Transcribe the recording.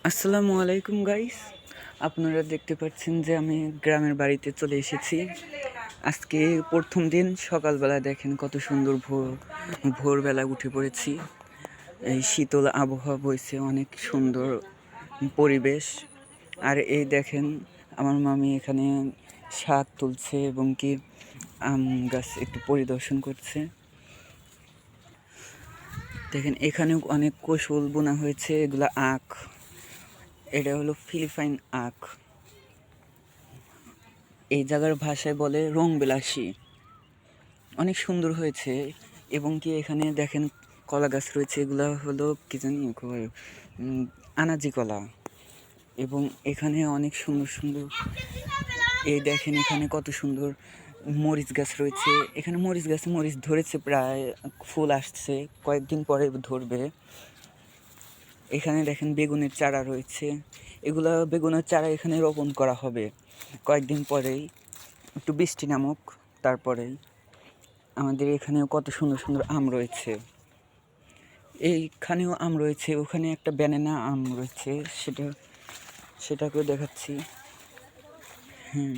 আসসালামু আলাইকুম গাইস। আপনারা দেখতে পাচ্ছেন যে আমি গ্রামের বাড়িতে চলে এসেছি। আজকে প্রথম দিন সকালবেলা দেখেন কত সুন্দর ভোরবেলা উঠে পড়েছি। এই শীতল আবহাওয়া বইছে, অনেক সুন্দর পরিবেশ। আর এই দেখেন আমার মামি এখানে শাক তুলছে এবং কি আম গাছ একটু পরিদর্শন করছে। দেখেন এখানেও অনেক কৌশল বোনা হয়েছে, এগুলা আখ। এটা হলো ফিলিপাইন আখ। এই জায়গার ভাষায় বলে রংবিলাসী। অনেক সুন্দর হয়েছে। এবং কি এখানে দেখেন কলা গাছ রয়েছে, এগুলা হলো কি জানি আনাজি কলা। এবং এখানে অনেক সুন্দর সুন্দর, এই দেখেন এখানে কত সুন্দর মরিচ গাছ রয়েছে। এখানে মরিচ গাছে মরিচ ধরেছে, প্রায় ফুল আসছে, কয়েকদিন পরে ধরবে। এখানে দেখেন বেগুনের চারা রয়েছে, এগুলা বেগুনের চারা এখানে রোপণ করা হবে কয়েকদিন পরেই, একটু বৃষ্টি নামুক তারপরেই। আমাদের এখানেও কত সুন্দর সুন্দর আম রয়েছে, এইখানেও আম রয়েছে, ওখানে একটা ব্যানানা আম রয়েছে, সেটাকেও দেখাচ্ছি। হুম।